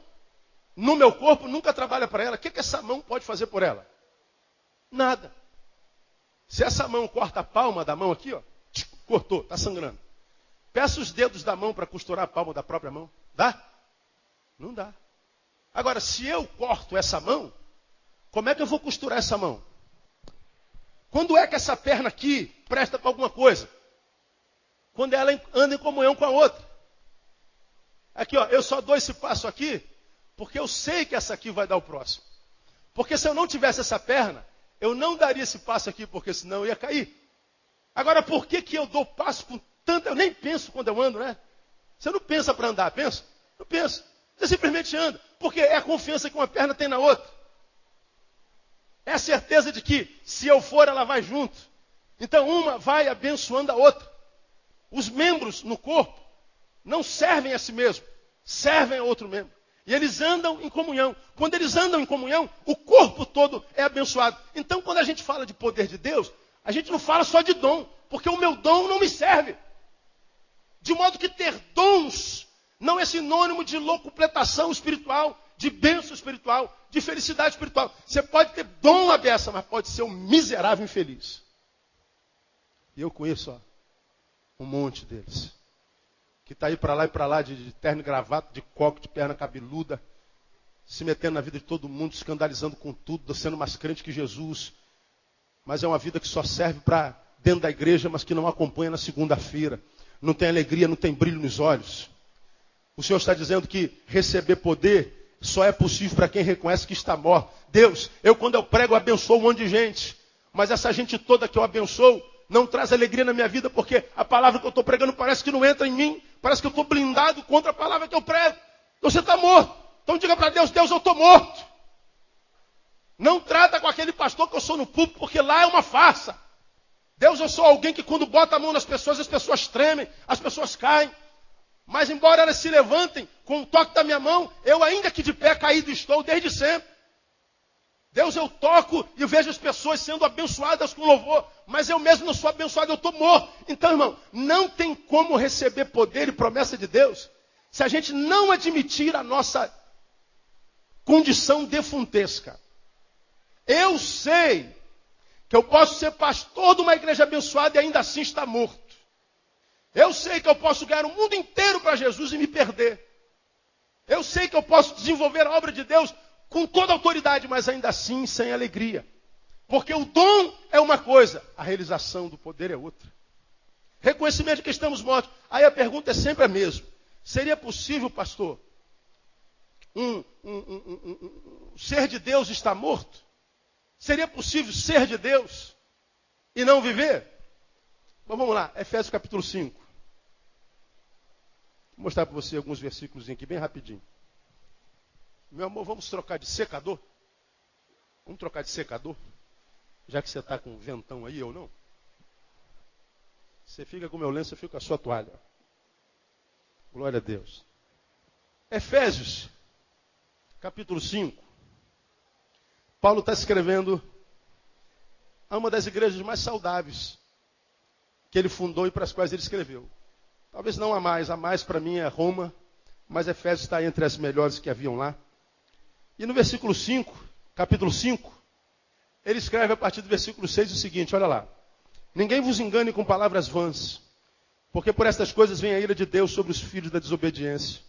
no meu corpo nunca trabalha para ela. O que essa mão pode fazer por ela? Nada. Se essa mão corta a palma da mão aqui, ó, cortou, está sangrando. Peça os dedos da mão para costurar a palma da própria mão. Dá? Não dá. Agora, se eu corto essa mão, como é que eu vou costurar essa mão? Quando é que essa perna aqui presta para alguma coisa? Quando ela anda em comunhão com a outra. Aqui, ó, eu só dou esse passo aqui, porque eu sei que essa aqui vai dar o próximo. Porque se eu não tivesse essa perna, eu não daria esse passo aqui, porque senão eu ia cair. Agora, por que eu dou passo com tanta... Eu nem penso quando eu ando, né? Você não pensa para andar, pensa? Não pensa. Você simplesmente anda. Porque é a confiança que uma perna tem na outra. É a certeza de que, se eu for, ela vai junto. Então, uma vai abençoando a outra. Os membros no corpo não servem a si mesmo. Servem a outro membro. E eles andam em comunhão. Quando eles andam em comunhão, o corpo todo é abençoado. Então, quando a gente fala de poder de Deus, a gente não fala só de dom. Porque o meu dom não me serve. De modo que ter dons não é sinônimo de locupletação espiritual, de bênção espiritual, de felicidade espiritual. Você pode ter dom à beça, mas pode ser um miserável infeliz. E eu conheço, um monte deles. Que está aí para lá e para lá, de terno e gravata, de coque, de perna cabeluda, se metendo na vida de todo mundo, escandalizando com tudo, sendo mais crente que Jesus. Mas é uma vida que só serve para dentro da igreja, mas que não acompanha na segunda-feira. Não tem alegria, não tem brilho nos olhos. O Senhor está dizendo que receber poder só é possível para quem reconhece que está morto. Deus, quando eu prego, eu abençoo um monte de gente. Mas essa gente toda que eu abençoo, não traz alegria na minha vida, porque a palavra que eu estou pregando parece que não entra em mim, parece que eu estou blindado contra a palavra que eu prego. Então você está morto. Então diga para Deus, Deus, eu estou morto. Não trata com aquele pastor que eu sou no púlpito, porque lá é uma farsa. Deus, eu sou alguém que quando bota a mão nas pessoas, as pessoas tremem, as pessoas caem. Mas embora elas se levantem com o toque da minha mão, eu ainda que de pé caído estou desde sempre. Deus, eu toco e vejo as pessoas sendo abençoadas com louvor, mas eu mesmo não sou abençoado, eu estou morto. Então, irmão, não tem como receber poder e promessa de Deus se a gente não admitir a nossa condição defuntesca. Eu sei que eu posso ser pastor de uma igreja abençoada e ainda assim estar morto. Eu sei que eu posso ganhar o mundo inteiro para Jesus e me perder. Eu sei que eu posso desenvolver a obra de Deus com toda a autoridade, mas ainda assim sem alegria. Porque o dom é uma coisa, a realização do poder é outra. Reconhecimento de que estamos mortos. Aí a pergunta é sempre a mesma. Seria possível, pastor, um ser de Deus estar morto? Seria possível ser de Deus e não viver? Bom, vamos lá, Efésios capítulo 5. Vou mostrar para você alguns versículos aqui, bem rapidinho. Meu amor, vamos trocar de secador? Vamos trocar de secador? Já que você está com ventão aí, ou não? Você fica com o meu lenço, eu fico com a sua toalha. Glória a Deus. Efésios, capítulo 5. Paulo está escrevendo a uma das igrejas mais saudáveis que ele fundou e para as quais ele escreveu. Talvez não a mais para mim é Roma, mas Efésios está entre as melhores que haviam lá. E no versículo 5, capítulo 5, ele escreve a partir do versículo 6 o seguinte, olha lá. Ninguém vos engane com palavras vãs, porque por estas coisas vem a ira de Deus sobre os filhos da desobediência.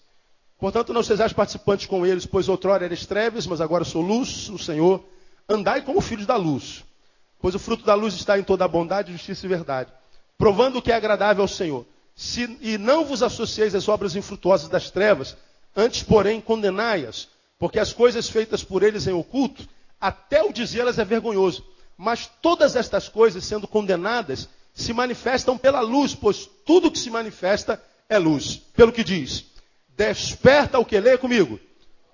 Portanto, não sejais participantes com eles, pois outrora eres trevas, mas agora sou luz, o Senhor. Andai como filhos da luz, pois o fruto da luz está em toda a bondade, justiça e verdade, provando o que é agradável ao Senhor. E não vos associeis às obras infrutuosas das trevas, antes, porém, condenai-as, porque as coisas feitas por eles em oculto, até o dizê-las é vergonhoso. Mas todas estas coisas, sendo condenadas, se manifestam pela luz, pois tudo que se manifesta é luz. Pelo que diz, desperta o que? Leia comigo.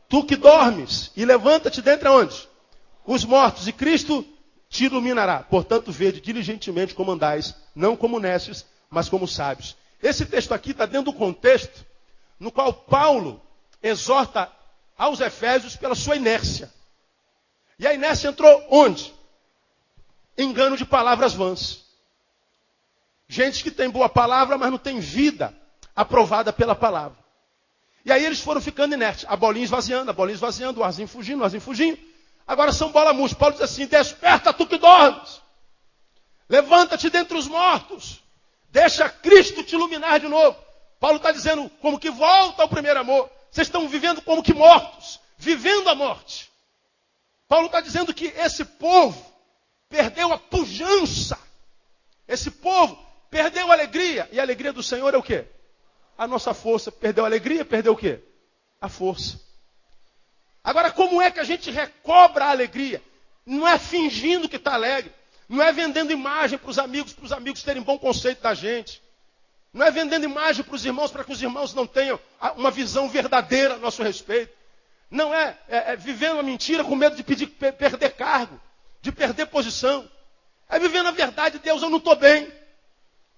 Tu que dormes, e levanta-te dentre onde? Os mortos, e Cristo te iluminará. Portanto, vede diligentemente como andais, não como necios, mas como sábios. Esse texto aqui está dentro do contexto no qual Paulo exorta aos Efésios pela sua inércia. E a inércia entrou onde? Engano de palavras vãs. Gente que tem boa palavra, mas não tem vida aprovada pela palavra. E aí eles foram ficando inertes. A bolinha esvaziando, o arzinho fugindo, o arzinho fugindo. Agora são bola murcha. Paulo diz assim, desperta tu que dormes. Levanta-te dentre os mortos. Deixa Cristo te iluminar de novo. Paulo está dizendo como que volta ao primeiro amor. Vocês estão vivendo como que mortos. Vivendo a morte. Paulo está dizendo que esse povo perdeu a pujança. Esse povo perdeu a alegria. E a alegria do Senhor é o quê? A nossa força. Perdeu a alegria, perdeu o quê? A força. Agora, como é que a gente recobra a alegria? Não é fingindo que está alegre. Não é vendendo imagem para os amigos terem bom conceito da gente. Não é vendendo imagem para os irmãos, para que os irmãos não tenham uma visão verdadeira a nosso respeito. Não é vivendo a mentira com medo de perder cargo, de perder posição. É vivendo a verdade, Deus, eu não estou bem.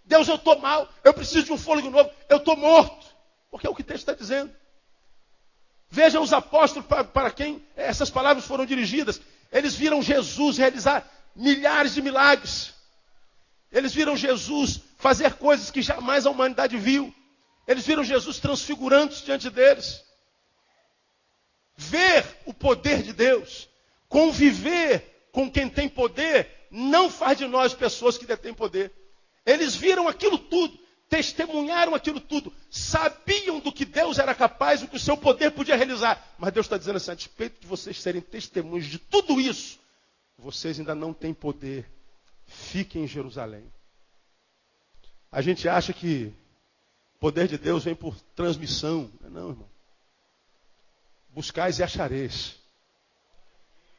Deus, eu estou mal. Eu preciso de um fôlego novo. Eu estou morto. Porque é o que o texto está dizendo. Vejam os apóstolos para quem essas palavras foram dirigidas. Eles viram Jesus realizar milhares de milagres. Eles viram Jesus fazer coisas que jamais a humanidade viu. Eles viram Jesus transfigurando-se diante deles. Ver o poder de Deus, conviver com quem tem poder, não faz de nós pessoas que detêm poder. Eles viram aquilo tudo, testemunharam aquilo tudo, sabiam do que Deus era capaz, do que o seu poder podia realizar. Mas Deus está dizendo assim, a despeito de vocês serem testemunhos de tudo isso, vocês ainda não têm poder. Fiquem em Jerusalém. A gente acha que o poder de Deus vem por transmissão. Não, irmão. Buscais e achareis.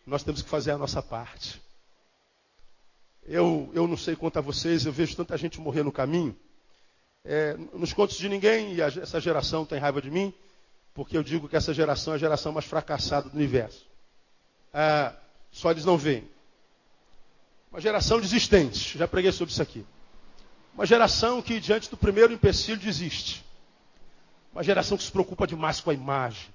Nós temos que fazer a nossa parte. Eu não sei quanto a vocês, eu vejo tanta gente morrer no caminho. Nos contos de ninguém, e essa geração tem raiva de mim, porque eu digo que essa geração é a geração mais fracassada do universo. Só eles não veem. Uma geração desistente, já preguei sobre isso aqui. Uma geração que diante do primeiro empecilho desiste. Uma geração que se preocupa demais com a imagem,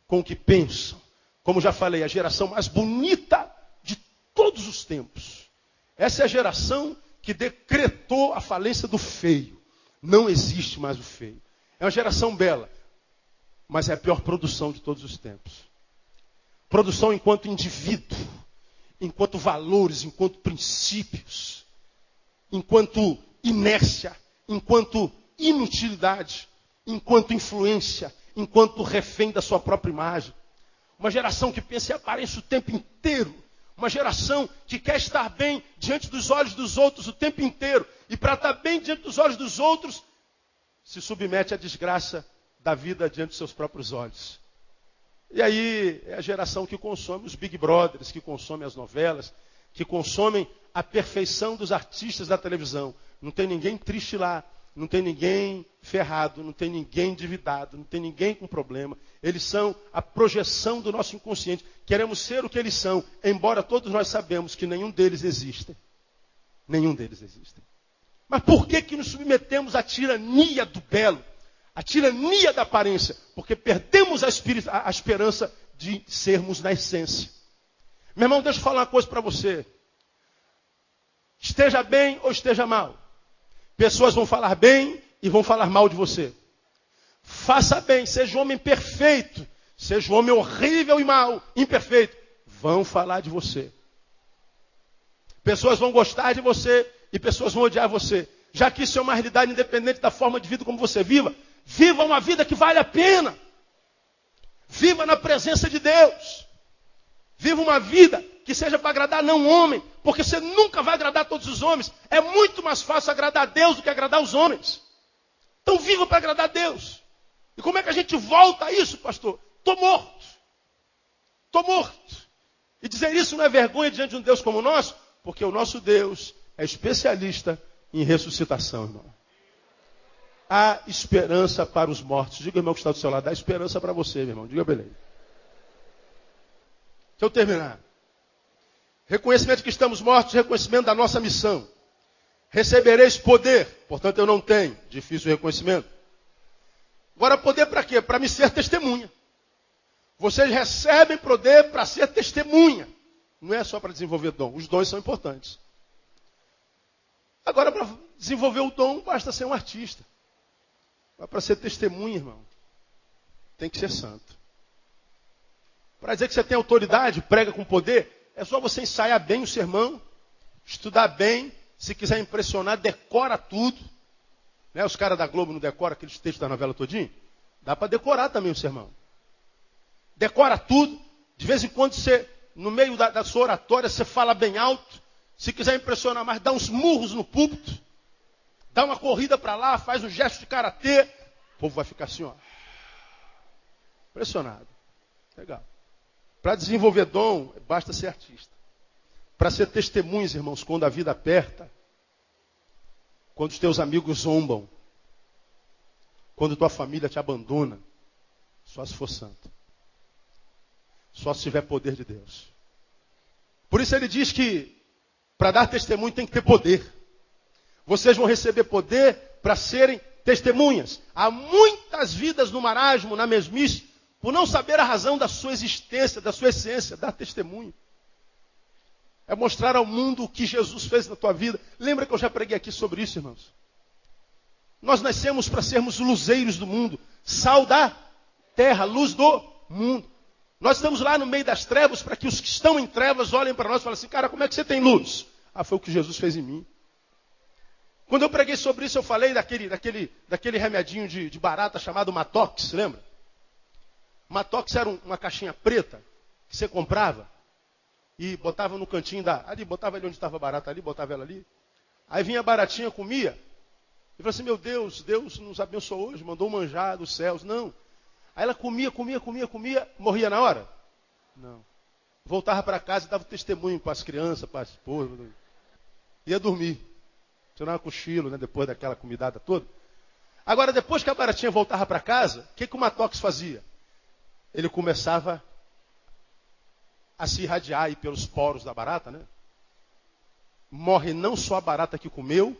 com o que pensam. Como já falei, a geração mais bonita de todos os tempos. Essa é a geração que decretou a falência do feio. Não existe mais o feio. É uma geração bela, mas é a pior produção de todos os tempos. Produção enquanto indivíduo, enquanto valores, enquanto princípios, enquanto inércia, enquanto inutilidade, enquanto influência, enquanto refém da sua própria imagem. Uma geração que pensa em aparência o tempo inteiro. Uma geração que quer estar bem diante dos olhos dos outros o tempo inteiro. E para estar bem diante dos olhos dos outros, se submete à desgraça da vida diante dos seus próprios olhos. E aí é a geração que consome os Big Brothers, que consome as novelas, que consomem a perfeição dos artistas da televisão. Não tem ninguém triste lá, não tem ninguém ferrado, não tem ninguém endividado, não tem ninguém com problema. Eles são a projeção do nosso inconsciente. Queremos ser o que eles são, embora todos nós sabemos que nenhum deles existe. Nenhum deles existe. Mas por que nos submetemos à tirania do belo? A tirania da aparência? Porque perdemos a esperança de sermos na essência. Meu irmão, deixa eu falar uma coisa para você. Esteja bem ou esteja mal. Pessoas vão falar bem e vão falar mal de você. Faça bem, seja um homem perfeito. Seja um homem horrível e mau, imperfeito. Vão falar de você. Pessoas vão gostar de você e pessoas vão odiar você. Já que isso é uma realidade independente da forma de vida como você viva, viva uma vida que vale a pena. Viva na presença de Deus. Viva uma vida que seja para agradar não um homem, porque você nunca vai agradar todos os homens. É muito mais fácil agradar a Deus do que agradar os homens. Então viva para agradar a Deus. E como é que a gente volta a isso, pastor? Estou morto. Estou morto. E dizer isso não é vergonha diante de um Deus como o nosso, porque o nosso Deus é especialista em ressuscitação, irmão. Há esperança para os mortos. Diga, irmão, que está do seu lado. Há esperança para você, meu irmão. Diga, beleza. Deixa eu terminar. Reconhecimento que estamos mortos, reconhecimento da nossa missão. Recebereis poder. Portanto, eu não tenho. Difícil o reconhecimento. Agora, poder para quê? Para me ser testemunha. Vocês recebem poder para ser testemunha. Não é só para desenvolver dom. Os dons são importantes. Agora, para desenvolver o dom, basta ser um artista. Mas para ser testemunha, irmão, tem que ser santo. Para dizer que você tem autoridade, prega com poder, é só você ensaiar bem o sermão, estudar bem, se quiser impressionar, decora tudo. Né? Os caras da Globo não decoram aqueles textos da novela todinho? Dá para decorar também o sermão. Decora tudo. De vez em quando você, no meio da sua oratória, você fala bem alto. Se quiser impressionar mais, dá uns murros no púlpito. Dá uma corrida para lá, faz um gesto de karatê. O povo vai ficar assim, ó. Impressionado. Legal. Para desenvolver dom, basta ser artista. Para ser testemunhas, irmãos, quando a vida aperta, quando os teus amigos zombam, quando tua família te abandona, só se for santo. Só se tiver poder de Deus. Por isso ele diz que para dar testemunho tem que ter poder. Vocês vão receber poder para serem testemunhas. Há muitas vidas no marasmo, na mesmice, por não saber a razão da sua existência, da sua essência, dar testemunho. É mostrar ao mundo o que Jesus fez na tua vida. Lembra que eu já preguei aqui sobre isso, irmãos? Nós nascemos para sermos luzeiros do mundo, sal da terra, luz do mundo. Nós estamos lá no meio das trevas para que os que estão em trevas olhem para nós e falem assim, cara, como é que você tem luz? Ah, foi o que Jesus fez em mim. Quando eu preguei sobre isso, eu falei daquele remedinho de barata chamado Matox, lembra? Matox era uma caixinha preta que você comprava e botava no cantinho ali, botava ali onde estava a barata ali, botava ela ali. Aí vinha a baratinha, comia. E falou assim, meu Deus, Deus nos abençoou hoje, mandou um manjar dos céus. Não. Aí ela comia, morria na hora? Não. Voltava para casa e dava testemunho para as crianças, para a esposa. ia dormir. Tirar um cochilo, né, depois daquela comidada toda. Agora, depois que a baratinha voltava para casa, o que o Matox fazia? Ele começava a se irradiar aí pelos poros da barata, né? Morre não só a barata que comeu,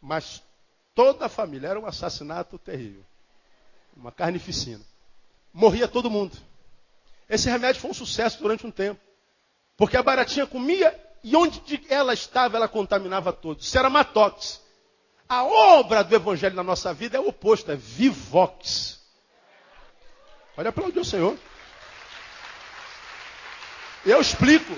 mas toda a família. Era um assassinato terrível. Uma carnificina. Morria todo mundo. Esse remédio foi um sucesso durante um tempo. Porque a baratinha comia e onde ela estava, ela contaminava todos. Isso era Matox. A obra do Evangelho na nossa vida é o oposto, é Vivox. Olha para onde é o Senhor. Eu explico.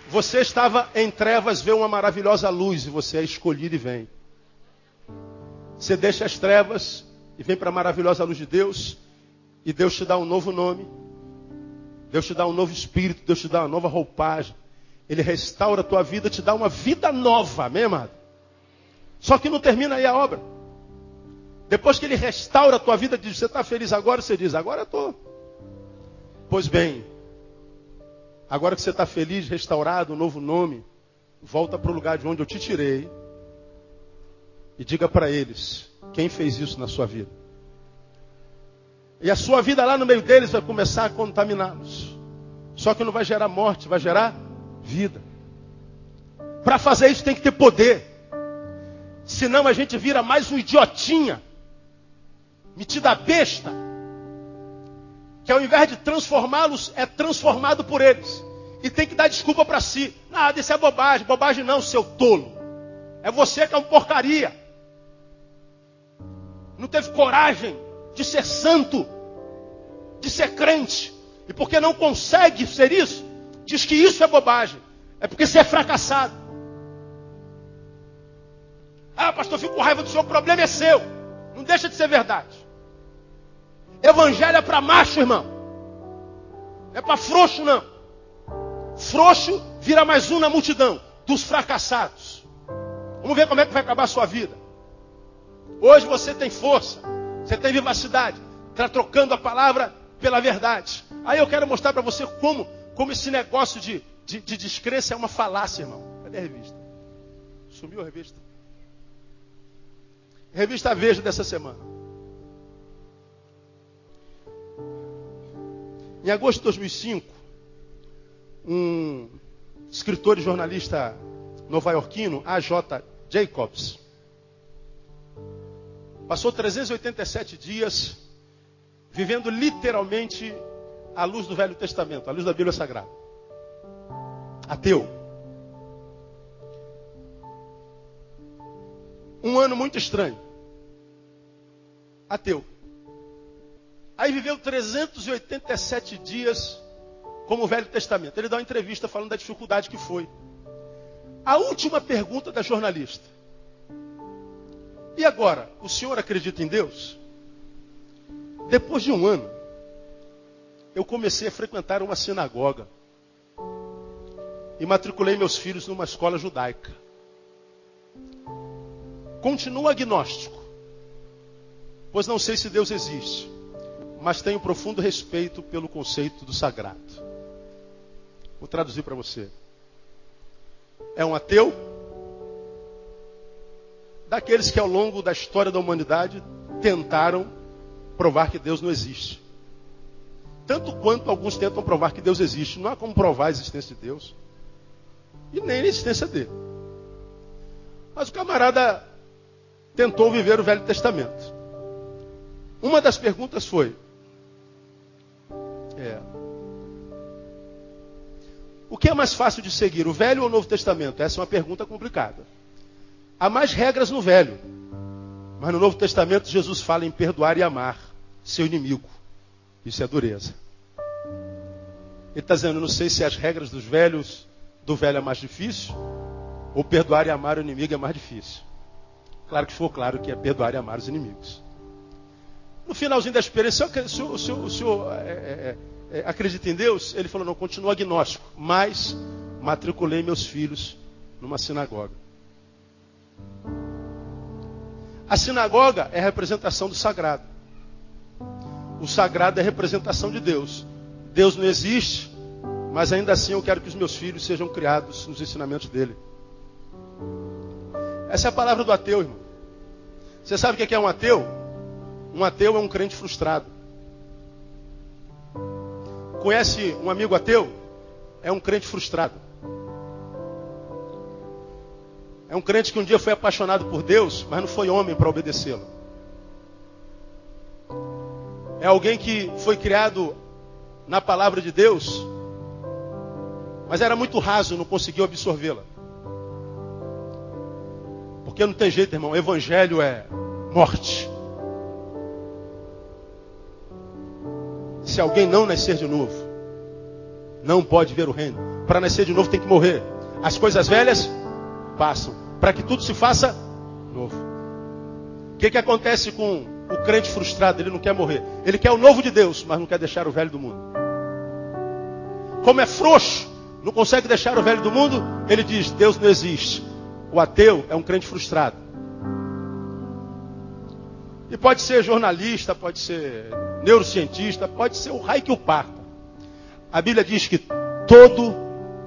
Você estava em trevas, vê uma maravilhosa luz e você é escolhido e vem. Você deixa as trevas e vem para a maravilhosa luz de Deus e Deus te dá um novo nome. Deus te dá um novo espírito, Deus te dá uma nova roupagem. Ele restaura a tua vida, te dá uma vida nova, amém, amado? Só que não termina aí a obra. Depois que Ele restaura a tua vida, diz, você está feliz agora? Você diz, agora eu estou. Pois bem, agora que você está feliz, restaurado, um novo nome, volta para o lugar de onde eu te tirei e diga para eles, quem fez isso na sua vida? E a sua vida lá no meio deles vai começar a contaminá-los. Só que não vai gerar morte, vai gerar vida. Para fazer isso tem que ter poder. Senão a gente vira mais um idiotinha, metida besta, que ao invés de transformá-los, é transformado por eles. E tem que dar desculpa para si. Nada, isso é bobagem. Bobagem não, seu tolo. É você que é um porcaria. Não teve coragem de ser santo, de ser crente. E porque não consegue ser isso, diz que isso é bobagem. É porque você é fracassado. Ah, pastor, eu fico com raiva do seu problema, é seu. Não deixa de ser verdade. Evangelho é para macho, irmão. Não é para frouxo, não. Frouxo vira mais um na multidão dos fracassados. Vamos ver como é que vai acabar a sua vida. Hoje você tem força, você tem vivacidade, está trocando a palavra pela verdade. Aí eu quero mostrar para você como esse negócio de descrença é uma falácia, irmão. Cadê a revista? Sumiu a revista? Revista Veja dessa semana. Em agosto de 2005, um escritor e jornalista nova-iorquino, A.J. Jacobs, passou 387 dias vivendo literalmente à luz do Velho Testamento, à luz da Bíblia Sagrada. Ateu. Um ano muito estranho. Ateu. Aí viveu 387 dias como o Velho Testamento. Ele dá uma entrevista falando da dificuldade que foi. A última pergunta da jornalista. E agora, o senhor acredita em Deus? Depois de um ano, eu comecei a frequentar uma sinagoga. E matriculei meus filhos numa escola judaica. Continuo agnóstico, pois não sei se Deus existe, mas tenho profundo respeito pelo conceito do sagrado. Vou traduzir para você. É um ateu daqueles que ao longo da história da humanidade tentaram provar que Deus não existe. Tanto quanto alguns tentam provar que Deus existe. Não há como provar a existência de Deus. E nem a existência dele. Mas o camarada tentou viver o Velho Testamento. Uma das perguntas foi: o que é mais fácil de seguir, o Velho ou o Novo Testamento? Essa é uma pergunta complicada. Há mais regras no Velho. Mas no Novo Testamento Jesus fala em perdoar e amar seu inimigo. Isso é dureza. Ele está dizendo, não sei se as regras do velho é mais difícil, ou perdoar e amar o inimigo é mais difícil. Claro que ficou claro que é perdoar e amar os inimigos. No finalzinho da experiência, o senhor acredita em Deus? Ele falou, não, continuo agnóstico, mas matriculei meus filhos numa sinagoga. A sinagoga é a representação do sagrado. O sagrado é a representação de Deus. Deus não existe, Mas ainda assim eu quero que os meus filhos sejam criados nos ensinamentos dele. Essa é a palavra do ateu, irmão. Você sabe o que é um ateu? Um ateu é um crente frustrado. Conhece um amigo ateu? É um crente frustrado. É um crente que um dia foi apaixonado por Deus, mas não foi homem para obedecê-lo. É alguém que foi criado na palavra de Deus, mas era muito raso, não conseguiu absorvê-la. Porque não tem jeito, irmão. O evangelho é morte. Se alguém não nascer de novo, não pode ver o reino. Para nascer de novo tem que morrer. As coisas velhas passam, para que tudo se faça novo. O que acontece com o crente frustrado? Ele não quer morrer. Ele quer o novo de Deus, mas não quer deixar o velho do mundo. Como é frouxo, não consegue deixar o velho do mundo, ele diz, Deus não existe. O ateu é um crente frustrado. E pode ser jornalista, pode ser neurocientista, pode ser o raio que o parta. A Bíblia diz que todo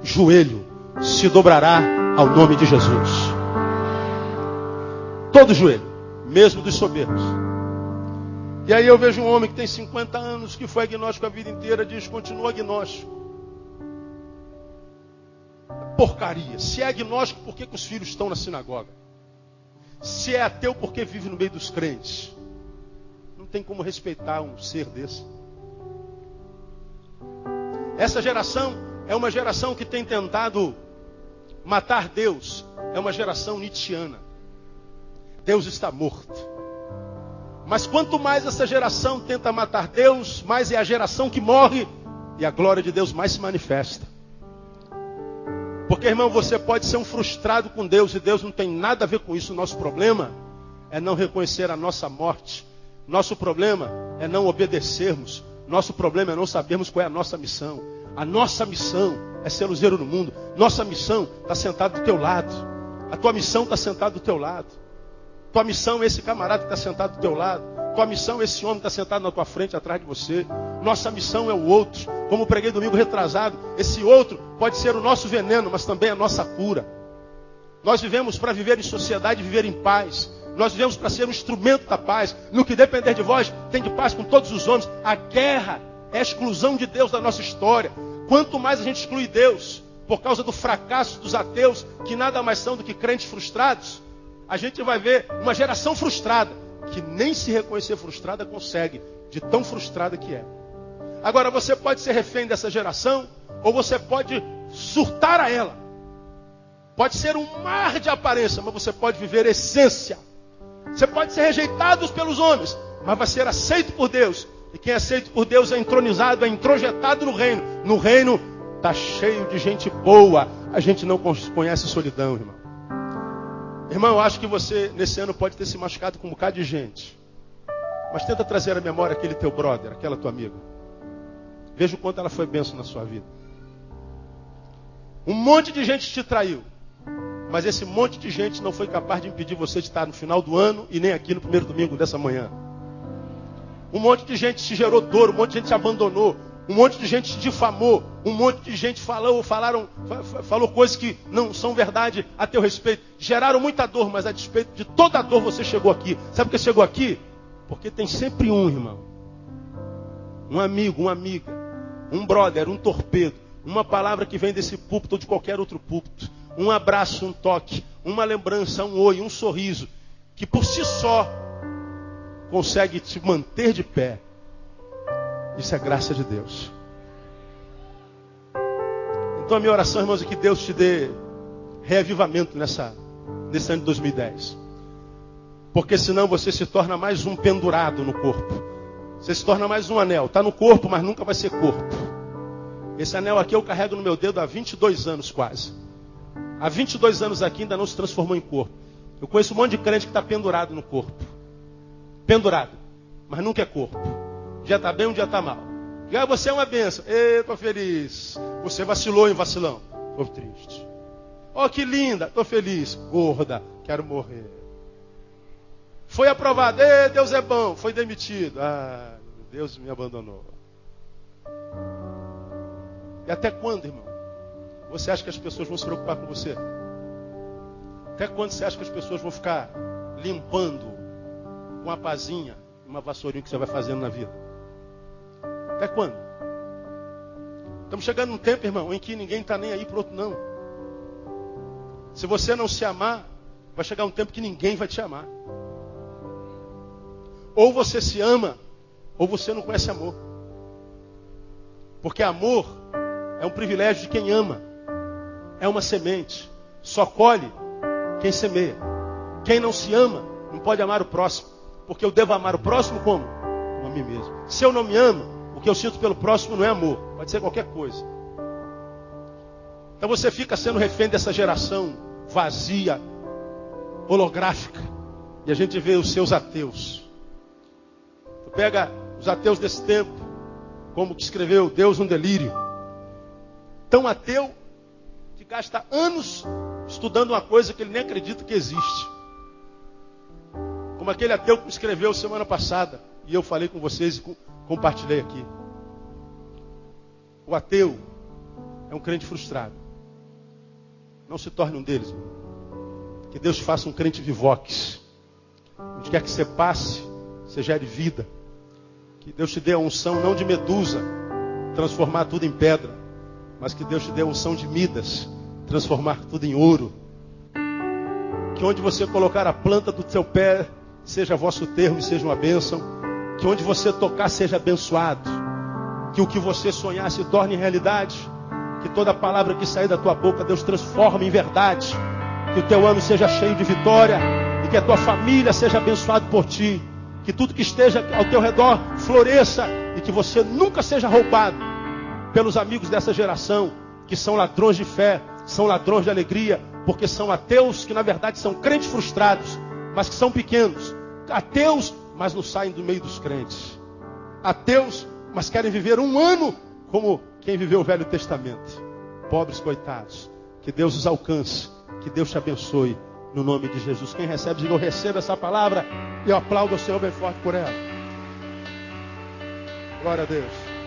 joelho se dobrará ao nome de Jesus. Todo joelho, mesmo dos soberbos. E aí eu vejo um homem que tem 50 anos, que foi agnóstico a vida inteira, diz, continua agnóstico. Porcaria. Se é agnóstico, por que os filhos estão na sinagoga? Se é ateu, por que vive no meio dos crentes? Não tem como respeitar um ser desse. Essa geração é uma geração que tem tentado matar Deus. É uma geração nietzschiana. Deus está morto. Mas quanto mais essa geração tenta matar Deus, mais é a geração que morre e a glória de Deus mais se manifesta. Porque, irmão, você pode ser um frustrado com Deus e Deus não tem nada a ver com isso. O nosso problema é não reconhecer a nossa morte. Nosso problema é não obedecermos. Nosso problema é não sabermos qual é a nossa missão. A nossa missão é ser luzeiro no mundo. Nossa missão está sentada do teu lado. A tua missão está sentada do teu lado. Tua missão é esse camarada que está sentado do teu lado. Tua missão é esse homem que está sentado na tua frente, atrás de você. Nossa missão é o outro. Como preguei domingo retrasado, esse outro pode ser o nosso veneno, mas também a nossa cura. Nós vivemos para viver em sociedade e viver em paz. Nós vivemos para ser um instrumento da paz. No que depender de vós, tem de paz com todos os homens. A guerra é a exclusão de Deus da nossa história. Quanto mais a gente exclui Deus, por causa do fracasso dos ateus, que nada mais são do que crentes frustrados, a gente vai ver uma geração frustrada, que nem se reconhecer frustrada consegue, de tão frustrada que é. Agora, você pode ser refém dessa geração, ou você pode surtar a ela. Pode ser um mar de aparência, mas você pode viver essência. Você pode ser rejeitado pelos homens, mas vai ser aceito por Deus. E quem é aceito por Deus é entronizado, é introjetado no reino. No reino está cheio de gente boa. A gente não conhece solidão, irmão. Irmão, eu acho que você, nesse ano, pode ter se machucado com um bocado de gente. Mas tenta trazer à memória aquele teu brother, aquela tua amiga. Veja o quanto ela foi bênção na sua vida. Um monte de gente te traiu. Mas esse monte de gente não foi capaz de impedir você de estar no final do ano e nem aqui no primeiro domingo dessa manhã. Um monte de gente te gerou dor, um monte de gente te abandonou. Um monte de gente te difamou. Um monte de gente falou coisas que não são verdade a teu respeito. Geraram muita dor, mas a despeito de toda a dor você chegou aqui. Sabe por que chegou aqui? Porque tem sempre um, irmão. Um amigo, uma amiga. Um brother, um torpedo. Uma palavra que vem desse púlpito ou de qualquer outro púlpito. Um abraço, um toque. Uma lembrança, um oi, um sorriso. Que por si só consegue te manter de pé. Isso é graça de Deus. Então a minha oração, irmãos, é que Deus te dê reavivamento nesse ano de 2010. Porque senão você se torna mais um pendurado no corpo. Você se torna mais um anel. Está no corpo, mas nunca vai ser corpo. Esse anel aqui eu carrego no meu dedo há 22 anos quase. Há 22 anos aqui ainda não se transformou em corpo. Eu conheço um monte de crente que está pendurado no corpo. Pendurado, mas nunca é corpo. Um dia está bem, um dia está mal. E você é uma bênção. Estou feliz. Você vacilou em vacilão. Estou triste. Oh, que linda. Estou feliz. Gorda. Quero morrer. Foi aprovado. Deus é bom. Foi demitido. Deus me abandonou. E até quando, irmão, você acha que as pessoas vão se preocupar com você? Até quando você acha que as pessoas vão ficar limpando com uma pazinha, uma vassourinha que você vai fazendo na vida? Até quando? Estamos chegando num tempo, irmão, em que ninguém está nem aí para o outro, não. Se você não se amar, vai chegar um tempo que ninguém vai te amar. Ou você se ama, ou você não conhece amor. Porque amor é um privilégio de quem ama. É uma semente. Só colhe quem semeia. Quem não se ama, não pode amar o próximo. Porque eu devo amar o próximo como? Como a mim mesmo. Se eu não me amo, o que eu sinto pelo próximo não é amor. Pode ser qualquer coisa. Então você fica sendo refém dessa geração vazia, holográfica. E a gente vê os seus ateus. Tu pega os ateus desse tempo, como que escreveu Deus no Delírio. Tão ateu que gasta anos estudando uma coisa que ele nem acredita que existe. Como aquele ateu que me escreveu semana passada. E eu falei com vocês e compartilhei aqui. O ateu é um crente frustrado. Não se torne um deles, irmão. Que Deus te faça um crente vivox. Onde quer que você passe, você gere vida. Que Deus te dê a unção não de Medusa, transformar tudo em pedra. Mas que Deus te dê a unção de Midas, transformar tudo em ouro. Que onde você colocar a planta do seu pé, seja vosso termo e seja uma bênção. Que onde você tocar seja abençoado. Que o que você sonhar se torne realidade. Que toda palavra que sair da tua boca, Deus transforme em verdade. Que o teu ano seja cheio de vitória. E que a tua família seja abençoada por ti. Que tudo que esteja ao teu redor floresça. E que você nunca seja roubado pelos amigos dessa geração, que são ladrões de fé, são ladrões de alegria, porque são ateus que na verdade são crentes frustrados, mas que são pequenos. Ateus, mas não saem do meio dos crentes. Ateus, mas querem viver um ano como quem viveu o Velho Testamento. Pobres coitados. Que Deus os alcance. Que Deus te abençoe. No nome de Jesus. Quem recebe, diga: eu recebo essa palavra. E eu aplaudo o Senhor bem forte por ela. Glória a Deus.